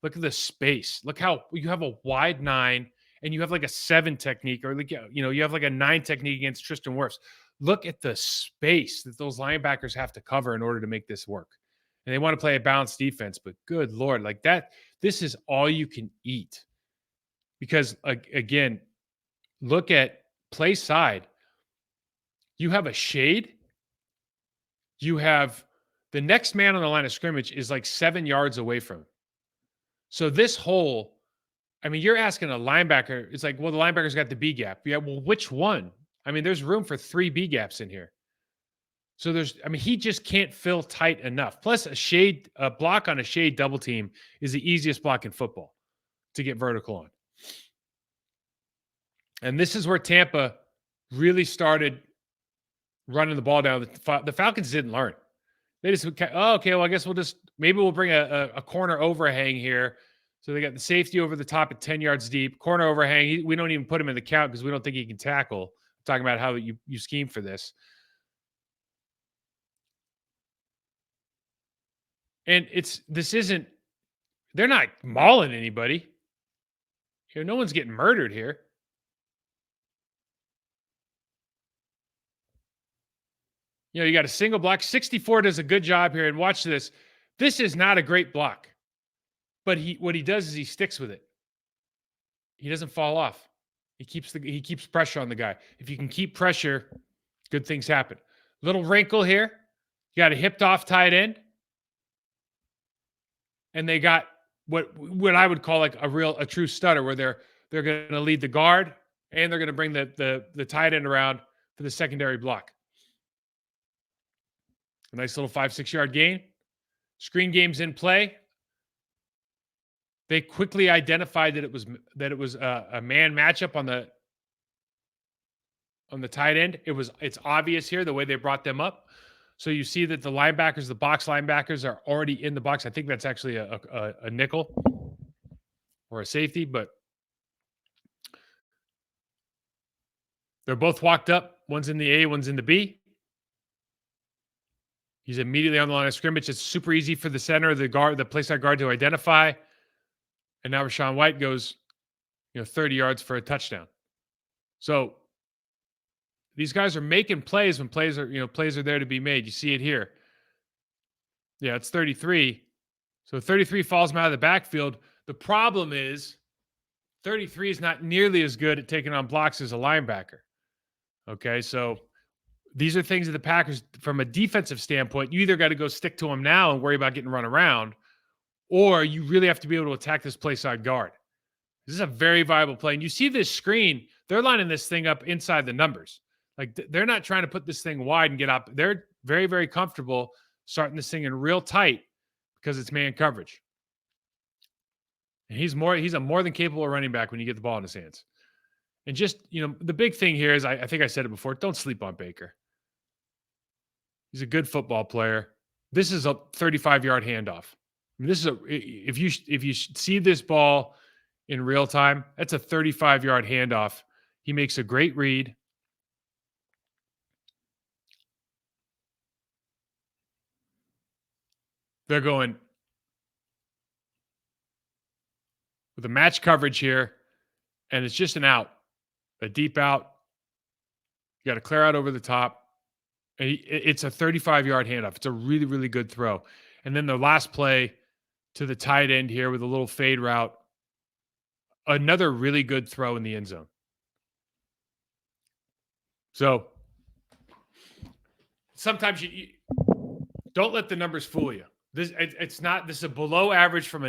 Look at the space. Look how you have a wide 9 and you have like a 7 technique, or like, you have like a 9 technique against Tristan Wirfs. Look at the space that those linebackers have to cover in order to make this work. And they want to play a balanced defense, but good Lord, like that, this is all you can eat. Because again, look at play side. You have a shade. You have the next man on the line of scrimmage is like 7 yards away from him. So this hole, I mean, you're asking a linebacker. It's like, well, the linebacker's got the B gap. Yeah, well, which one? I mean, there's room for 3 B gaps in here. So he just can't fill tight enough. Plus, a block on a shade double team is the easiest block in football to get vertical on. And this is where Tampa really started running the ball down. The Falcons didn't learn. They just, okay, well, I guess maybe we'll bring a corner overhang here. So they got the safety over the top at 10 yards deep. Corner overhang, we don't even put him in the count because we don't think he can tackle. I'm talking about how you scheme for this. And they're not mauling anybody. No one's getting murdered here. You got a single block. 64 does a good job here. And watch this. This is not a great block. But what he does is he sticks with it. He doesn't fall off. He keeps pressure on the guy. If you can keep pressure, good things happen. Little wrinkle here. You got a hipped off tight end. And they got what I would call like a true stutter, where they're going to lead the guard and they're going to bring the tight end around for the secondary block. A nice little 5-6 yard gain. Screen game's in play. They quickly identified that it was a man matchup on the tight end. It's obvious here the way they brought them up. So you see that the linebackers, the box linebackers, are already in the box. I think that's actually a nickel or a safety, but they're both walked up. One's in the A, one's in the B. He's immediately on the line of scrimmage. It's super easy for the center, the playside guard to identify. And now Rashawn White goes, 30 yards for a touchdown. So these guys are making plays when plays are there to be made. You see it here. Yeah, it's 33. So 33 falls him out of the backfield. The problem is 33 is not nearly as good at taking on blocks as a linebacker. Okay, so these are things that the Packers, from a defensive standpoint, you either got to go stick to them now and worry about getting run around, or you really have to be able to attack this play side guard. This is a very viable play. And you see this screen, they're lining this thing up inside the numbers. Like, they're not trying to put this thing wide and get up. They're very, very comfortable starting this thing in real tight because it's man coverage. And he's a more than capable running back when you get the ball in his hands. And just, the big thing here is, I think I said it before, don't sleep on Baker. He's a good football player. This is a 35-yard handoff. I mean, if you see this ball in real time, that's a 35-yard handoff. He makes a great read. They're going with a match coverage here, and it's just an out, a deep out. You got to clear out over the top. And it's a 35-yard handoff. It's a really, really good throw. And then the last play to the tight end here with a little fade route, another really good throw in the end zone. So sometimes you don't let the numbers fool you. This is a below average from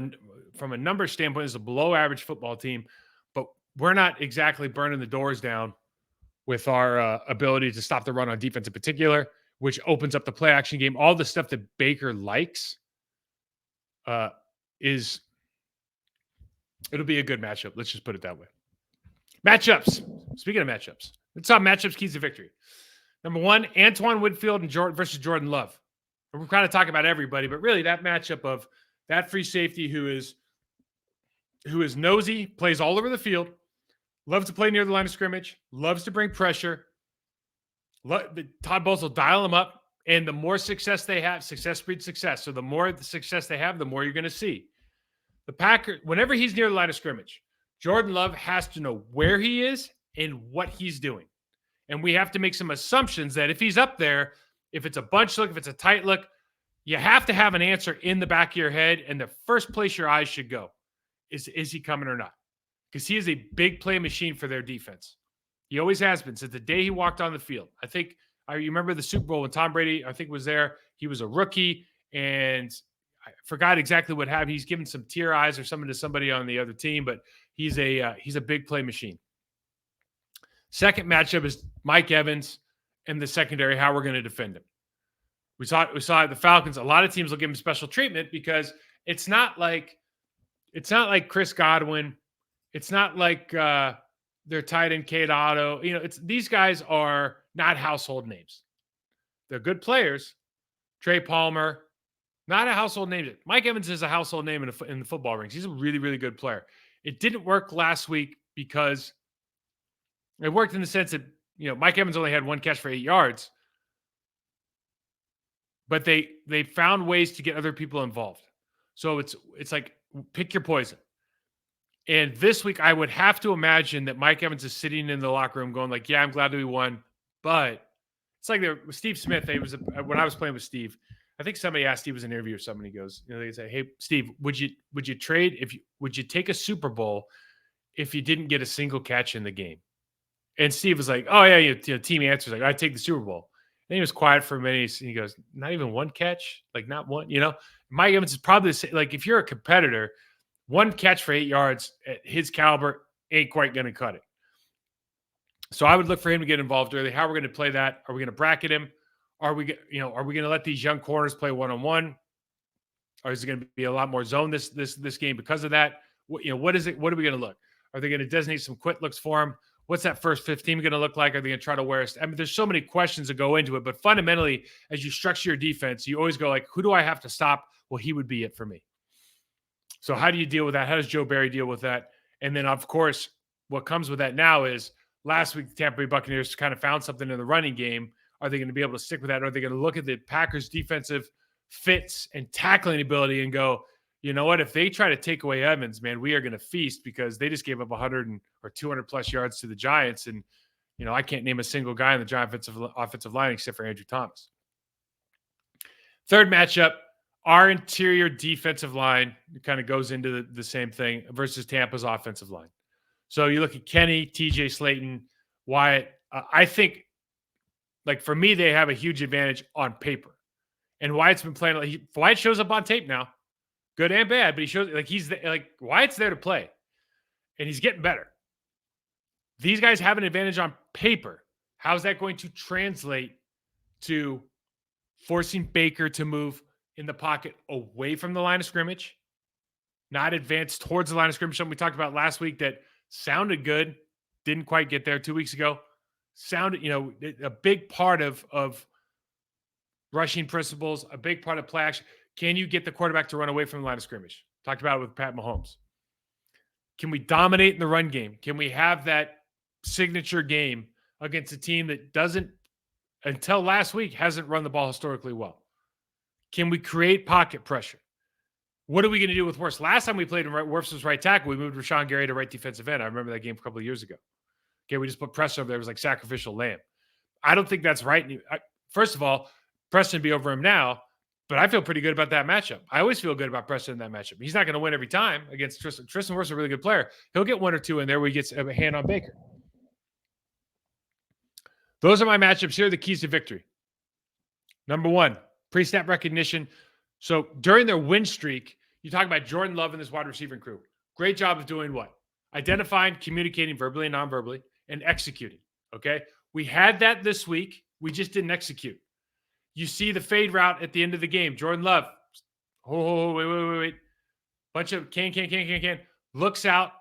a number standpoint. It's a below average football team, but we're not exactly burning the doors down with our ability to stop the run on defense in particular, which opens up the play action game. All the stuff that Baker likes it'll be a good matchup. Let's just put it that way. Matchups. Speaking of matchups, let's talk matchups keys to victory. Number one, Antoine Winfield versus Jordan Love. We're kind of talking about everybody, but really that matchup of that free safety who is nosy, plays all over the field, loves to play near the line of scrimmage, loves to bring pressure. Todd Bowles will dial them up, and the more success they have, success breeds success. So the more the success they have, the more you're going to see. The Packers, whenever he's near the line of scrimmage, Jordan Love has to know where he is and what he's doing. And we have to make some assumptions that if he's up there, if it's a bunch look, if it's a tight look, you have to have an answer in the back of your head. And the first place your eyes should go is he coming or not? Because he is a big play machine for their defense. He always has been since the day he walked on the field. You remember the Super Bowl when Tom Brady, I think, was there. He was a rookie, and I forgot exactly what happened. He's given some tear eyes or something to somebody on the other team, but he's a big play machine. Second matchup is Mike Evans and the secondary, how we're going to defend him. We saw the Falcons. A lot of teams will give him special treatment because it's not like Chris Godwin. It's not like their tight end Cade Otto. These guys are not household names. They're good players. Trey Palmer, not a household name. Mike Evans is a household name in the football ranks. He's a really, really good player. It didn't work last week because it worked in the sense that Mike Evans only had one catch for 8 yards, but they found ways to get other people involved. So it's like pick your poison. And this week, I would have to imagine that Mike Evans is sitting in the locker room going like, yeah, I'm glad that we won. But it's like with Steve Smith. When I was playing with Steve, I think somebody asked Steve was in an interview or somebody goes, they say, "Hey, Steve, would you trade would you take a Super Bowl if you didn't get a single catch in the game?" And Steve was like, "Oh yeah, team answers like I'd take the Super Bowl." And he was quiet for a minute. He goes, "Not even one catch, like not one." Mike Evans is probably the same. Like if you're a competitor, one catch for 8 yards at his caliber ain't quite going to cut it. So I would look for him to get involved early. How are we going to play that? Are we going to bracket him? Are we going to let these young corners play one-on-one? Or is it going to be a lot more zone this game because of that? What is it? What are we going to look? Are they going to designate some quit looks for him? What's that first 15 going to look like? Are they going to try to wear us? I mean, there's so many questions that go into it, but fundamentally, as you structure your defense, you always go like, who do I have to stop? Well, he would be it for me. So how do you deal with that? How does Joe Barry deal with that? And then, of course, what comes with that now is last week, the Tampa Bay Buccaneers kind of found something in the running game. Are they going to be able to stick with that? Are they going to look at the Packers' defensive fits and tackling ability and go, you know what? If they try to take away Evans, man, we are going to feast because they just gave up 100 or 200 plus yards to the Giants. And, I can't name a single guy in the Giants offensive line except for Andrew Thomas. Third matchup, our interior defensive line kind of goes into the same thing versus Tampa's offensive line. So you look at Kenny, TJ Slayton, Wyatt. I think, like for me, they have a huge advantage on paper. And Wyatt's been playing. Wyatt shows up on tape now, good and bad. But he shows Wyatt's there to play, and he's getting better. These guys have an advantage on paper. How's that going to translate to forcing Baker to move in the pocket away from the line of scrimmage, not advance towards the line of scrimmage? Something we talked about last week that sounded good, didn't quite get there 2 weeks ago. Sounded, a big part of rushing principles, a big part of play action. Can you get the quarterback to run away from the line of scrimmage? Talked about it with Pat Mahomes. Can we dominate in the run game? Can we have that signature game against a team that doesn't, until last week, hasn't run the ball historically well? Can we create pocket pressure? What are we going to do with Wirfs? Last time we played in Wirfs was right tackle. We moved Rashawn Gary to right defensive end. I remember that game a couple of years ago. Okay, we just put pressure over there. It was like sacrificial lamb. I don't think that's right. First of all, Preston be over him now, but I feel pretty good about that matchup. I always feel good about Preston in that matchup. He's not going to win every time against Tristan. Tristan Wirfs is a really good player. He'll get one or two in there where he gets a hand on Baker. Those are my matchups. Here are the keys to victory. Number one, pre-snap recognition. So during their win streak, you talk about Jordan Love and this wide receiving crew. Great job of doing what? Identifying, communicating verbally and non-verbally, and executing. Okay? We had that this week. We just didn't execute. You see the fade route at the end of the game. Jordan Love. Oh, wait. Bunch of can. Looks out.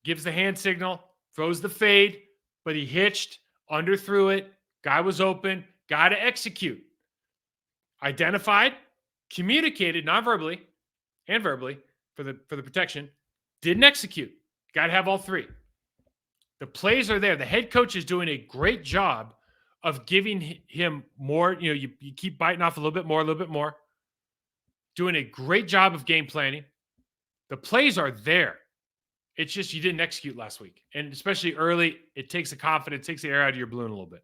Gives the hand signal. Throws the fade. But he hitched. Underthrew it. Guy was open. Got to execute. Identified. Communicated non-verbally and verbally for the protection. Didn't execute. Got to have all three. The plays are there. The head coach is doing a great job of giving him more. You keep biting off a little bit more. Doing a great job of game planning. The plays are there. It's just you didn't execute last week. And especially early, it takes the confidence, takes the air out of your balloon a little bit.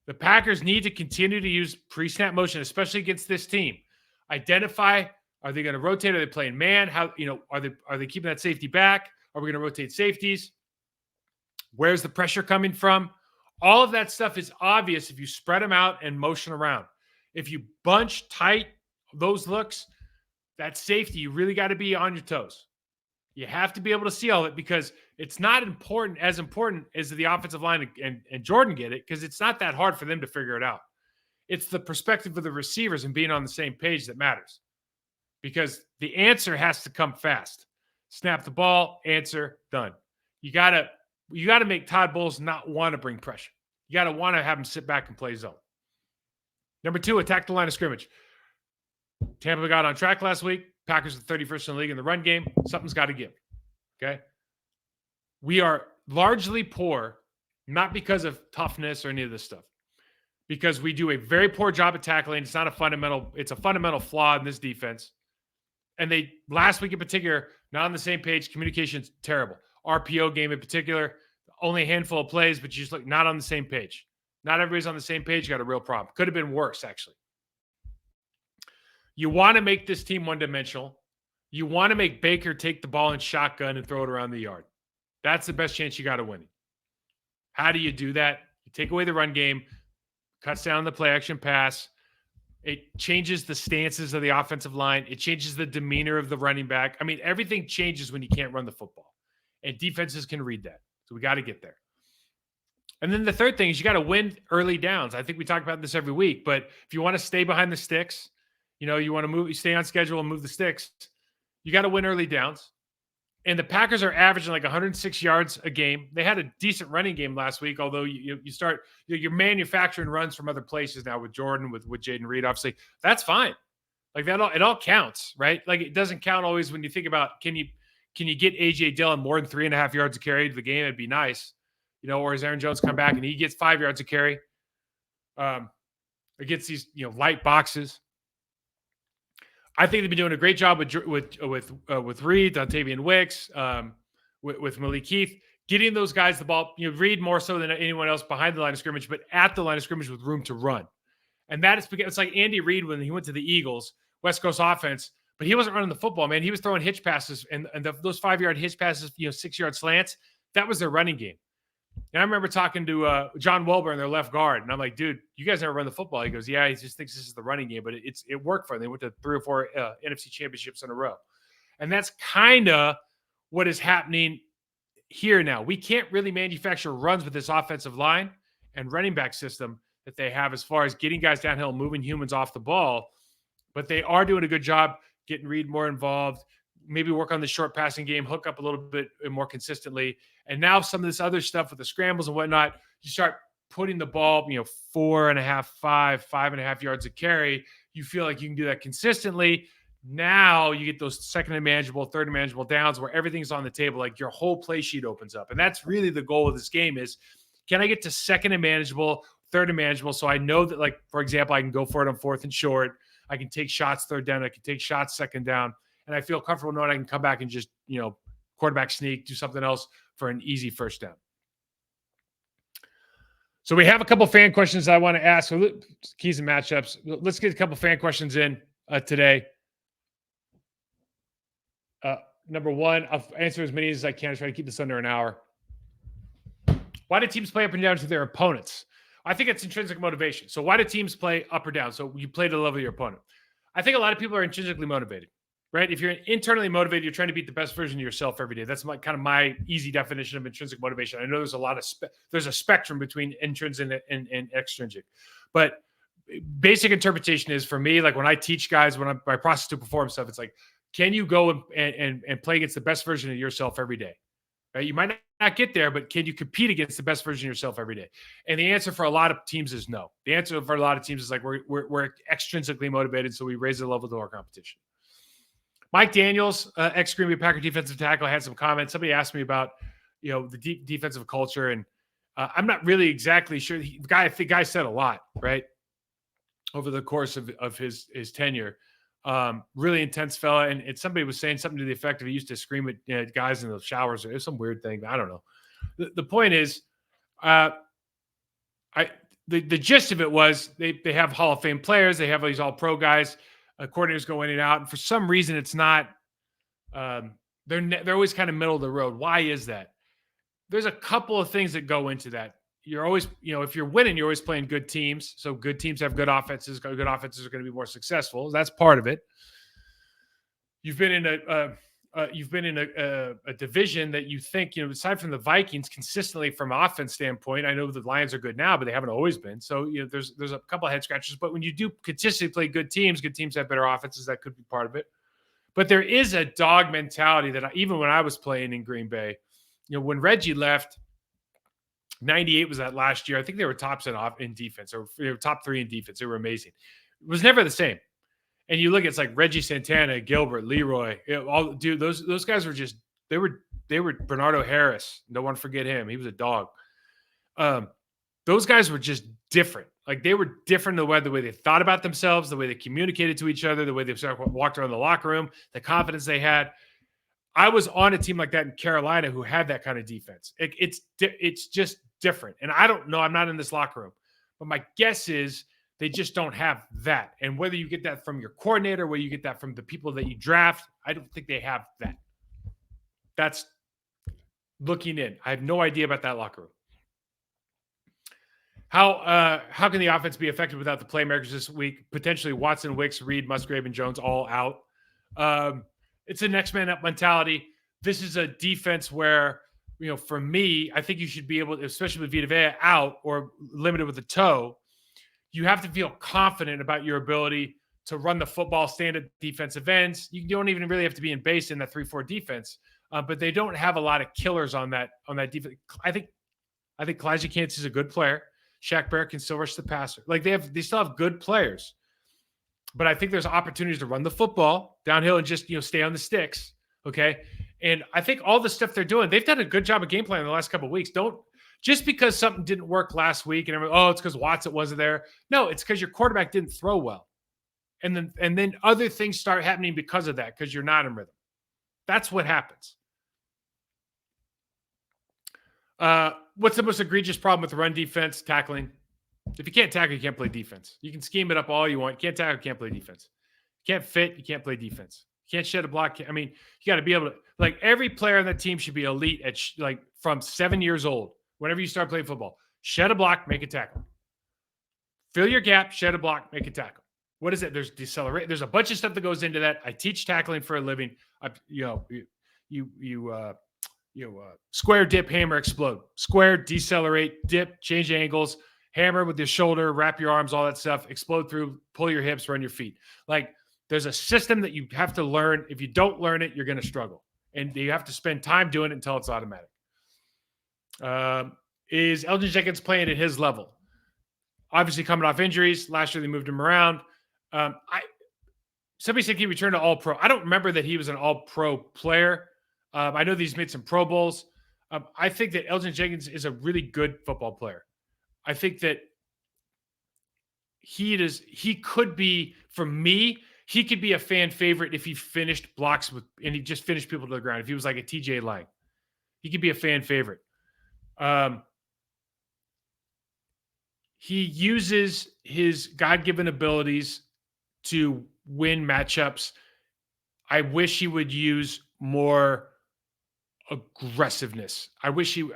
The Packers need to continue to use pre-snap motion, especially against this team. Identify, are they going to rotate? Are they playing man? How, are they keeping that safety back? Are we going to rotate safeties? Where's the pressure coming from? All of that stuff is obvious if you spread them out and motion around. If you bunch tight those looks, that safety, you really got to be on your toes. You have to be able to see all of it because it's not as important as the offensive line and Jordan get it because it's not that hard for them to figure it out. It's the perspective of the receivers and being on the same page that matters because the answer has to come fast. Snap the ball, answer, done. You got to make Todd Bowles not want to bring pressure. You got to want to have him sit back and play zone. Number two, attack the line of scrimmage. Tampa got on track last week. Packers are 31st in the league in the run game. Something's got to give. Okay? We are largely poor, not because of toughness or any of this stuff, because we do a very poor job at tackling. It's a fundamental flaw in this defense. And they, last week in particular, not on the same page. Communication's terrible. RPO game in particular, only a handful of plays, but you just look not on the same page. Not everybody's on the same page. You got a real problem. Could have been worse, actually. You want to make this team one-dimensional. You want to make Baker take the ball in shotgun and throw it around the yard. That's the best chance you got of winning. How do you do that? You take away the run game, cuts down the play action pass. It changes the stances of the offensive line. It changes the demeanor of the running back. I mean, everything changes when you can't run the football. And defenses can read that. So we got to get there. And then the third thing is you got to win early downs. I think we talk about this every week, but if you want to stay behind the sticks, you want to move, you stay on schedule and move the sticks, you got to win early downs. And the Packers are averaging like 106 yards a game. They had a decent running game last week, although you're manufacturing runs from other places now with Jordan, with Jaden Reed. Obviously, that's fine. Like it all counts, right? Like it doesn't count always when you think about can you get A.J. Dillon more than 3.5 yards of carry to the game? It'd be nice, or as Aaron Jones come back and he gets 5 yards of carry against these light boxes. I think they've been doing a great job with Reed, Dontavian Wicks, with Malik Heath, getting those guys the ball. Reed more so than anyone else behind the line of scrimmage, but at the line of scrimmage with room to run. And that is because it's like Andy Reid when he went to the Eagles, West Coast offense, but he wasn't running the football, man. He was throwing hitch passes and those 5-yard hitch passes, 6-yard slants. That was their running game. And I remember talking to John Welburn, their left guard, and I'm like, dude, you guys never run the football. He goes, yeah, he just thinks this is the running game, but it worked for them. They went to 3 or 4 NFC championships in a row. And that's kind of what is happening here now. We can't really manufacture runs with this offensive line and running back system that they have as far as getting guys downhill, moving humans off the ball. But they are doing a good job getting Reed more involved, maybe work on the short passing game, hook up a little bit more consistently. And now some of this other stuff with the scrambles and whatnot, you start putting the ball, 4.5, 5.5 yards of carry. You feel like you can do that consistently. Now you get those second and manageable, third and manageable downs where everything's on the table. Like your whole play sheet opens up. And that's really the goal of this game is, can I get to second and manageable, third and manageable? So I know that, like, for example, I can go for it on 4th and short. I can take shots third down. I can take shots second down. And I feel comfortable knowing I can come back and just, quarterback sneak, do something else for an easy first down. So we have a couple fan questions I want to ask. So keys and matchups. Let's get a couple fan questions in today. Number one, I'll answer as many as I can. I try to keep this under an hour. Why do teams play up and down to their opponents? I think it's intrinsic motivation. So why do teams play up or down? So you play to the level of your opponent. I think a lot of people are intrinsically motivated, right? If you're internally motivated, you're trying to beat the best version of yourself every day. That's my easy definition of intrinsic motivation. I know there's a lot of there's a spectrum between intrinsic and extrinsic, but basic interpretation is, for me, like when I teach guys, when my process to perform stuff, it's like, can you go and play against the best version of yourself every day? Right? You might not get there, but can you compete against the best version of yourself every day? And the answer for a lot of teams is no. The answer for a lot of teams is like we're extrinsically motivated, so we raise the level of our competition. Mike Daniels, ex-Green Bay Packer defensive tackle, had some comments. Somebody asked me about the defensive culture, and I'm not really exactly sure. The guy said a lot, right, over the course of his tenure. Really intense fella, and somebody was saying something to the effect of he used to scream at guys in the showers. It was some weird thing. I don't know. The point is, the gist of it was they have Hall of Fame players. They have these all pro guys. Coordinators go in and out, and for some reason, it's not. They're always kind of middle of the road. Why is that? There's a couple of things that go into that. You're always, if you're winning, you're always playing good teams. So good teams have good offenses. Good offenses are going to be more successful. That's part of it. You've been in a division that you think, aside from the Vikings, consistently from an offense standpoint. I know the Lions are good now, but they haven't always been. So there's a couple of head scratchers. But when you do consistently play good teams have better offenses. That could be part of it. But there is a dog mentality that even when I was playing in Green Bay, when Reggie left. 98 was that last year. I think they were tops in defense, or they were top 3 in defense. They were amazing. It was never the same. And you look at, it's like Reggie Santana, Gilbert, Leroy, those guys were just, they were Bernardo Harris. Don't want to forget him. He was a dog. Those guys were just different. Like they were different the way they thought about themselves, the way they communicated to each other, the way they walked around the locker room, the confidence they had. I was on a team like that in Carolina who had that kind of defense. It's just different. And I don't know. I'm not in this locker room. But my guess is They just don't have that. And whether you get that from your coordinator, whether you get that from the people that you draft, I don't think they have that. That's looking in. I have no idea about that locker room. How can the offense be effective without the playmakers this week? Potentially Watson, Wicks, Reed, Musgrave, and Jones all out. It's a next man up mentality. This is a defense where, for me, I think you should be able, especially with Vita Vea out or limited with a toe, you have to feel confident about your ability to run the football, stand at defensive ends. You don't even really have to be in base in that 3-4 defense, but they don't have a lot of killers on that defense. I think Kalijah Kancey is a good player. Shaq Barrett can still rush the passer. Like they still have good players, but I think there's opportunities to run the football downhill and just stay on the sticks. Okay, and I think all the stuff they're doing, they've done a good job of game planning the last couple of weeks. Don't just because something didn't work last week and it's because Watson wasn't there. No, it's because your quarterback didn't throw well, and then other things start happening because of that because you're not in rhythm. That's what happens. What's the most egregious problem with the run defense? Tackling. If you can't tackle, you can't play defense. You can scheme it up all you want. You can't tackle, you can't play defense. You can't fit, you can't play defense. You can't shed a block. I mean, you got to be able to, every player on that team should be elite at from 7 years old. Whenever you start playing football, shed a block, make a tackle. Fill your gap, shed a block, make a tackle. What is it? There's decelerate. There's a bunch of stuff that goes into that. I teach tackling for a living. Square, dip, hammer, explode. Square, decelerate, dip, change angles, hammer with your shoulder, wrap your arms, all that stuff, explode through, pull your hips, run your feet. There's a system that you have to learn. If you don't learn it, you're going to struggle. And you have to spend time doing it until it's automatic. Is Elgton Jenkins playing at his level? Obviously coming off injuries. Last year they moved him around. Somebody said he returned to All-Pro. I don't remember that he was an All-Pro player. I know that he's made some Pro Bowls. I think that Elgton Jenkins is a really good football player. I think that he could be, for me, he could be a fan favorite if he finished blocks and he just finished people to the ground. If he was like a TJ Lang, he could be a fan favorite. He uses his God-given abilities to win matchups. I wish he would use more aggressiveness. I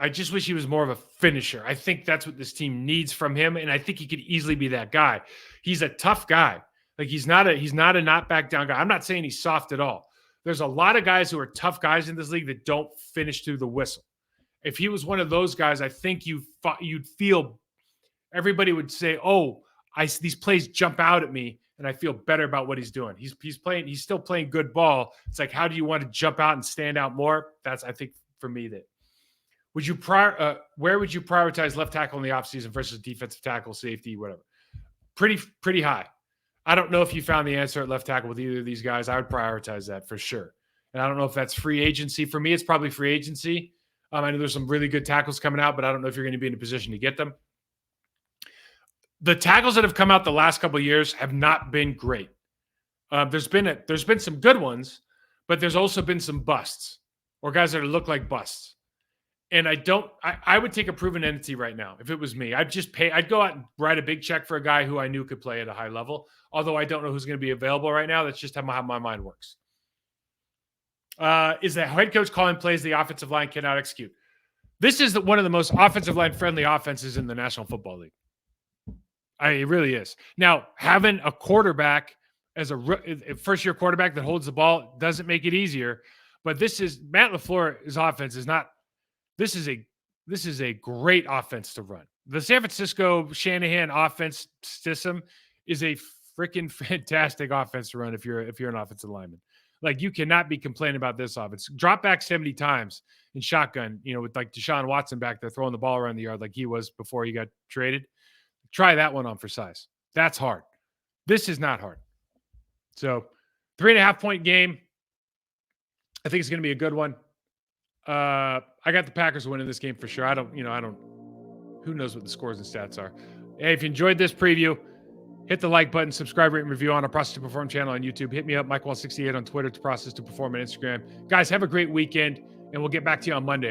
just wish he was more of a finisher. I think that's what this team needs from him, and I think he could easily be that guy. He's a tough guy. He's not a not back down guy. I'm not saying he's soft at all. There's a lot of guys who are tough guys in this league that don't finish through the whistle. If he was one of those guys, I think you'd feel everybody would say, "Oh, these plays jump out at me, and I feel better about what he's doing." He's still playing good ball. It's like, how do you want to jump out and stand out more? That's, I think, for me, that where would you prioritize left tackle in the offseason versus defensive tackle, safety, whatever? Pretty high. I don't know if you found the answer at left tackle with either of these guys. I would prioritize that for sure. And I don't know if that's free agency. For me, it's probably free agency. I know there's some really good tackles coming out, but I don't know if you're going to be in a position to get them. The tackles that have come out the last couple of years have not been great. There's been some good ones, but there's also been some busts or guys that look like busts. And I would take a proven entity right now. If it was me, I'd go out and write a big check for a guy who I knew could play at a high level. Although I don't know who's going to be available right now. That's just how my mind works. Is the head coach calling plays the offensive line cannot execute? This is one of the most offensive line friendly offenses in the National Football League. It really is. Now, having a quarterback as a first-year quarterback that holds the ball doesn't make it easier. But Matt LaFleur's offense is not. This is a great offense to run. The San Francisco Shanahan offense system is a freaking fantastic offense to run if you're an offensive lineman. You cannot be complaining about this offense. Drop back 70 times in shotgun, with Deshaun Watson back there throwing the ball around the yard like he was before he got traded. Try that one on for size. That's hard. This is not hard. So 3.5-point game. I think it's going to be a good one. I got the Packers winning this game for sure. Who knows what the scores and stats are. Hey, if you enjoyed this preview, hit the like button, subscribe, rate, and review on our Process to Perform channel on YouTube. Hit me up, MikeWall68 on Twitter, to Process to Perform on Instagram. Guys, have a great weekend, and we'll get back to you on Monday.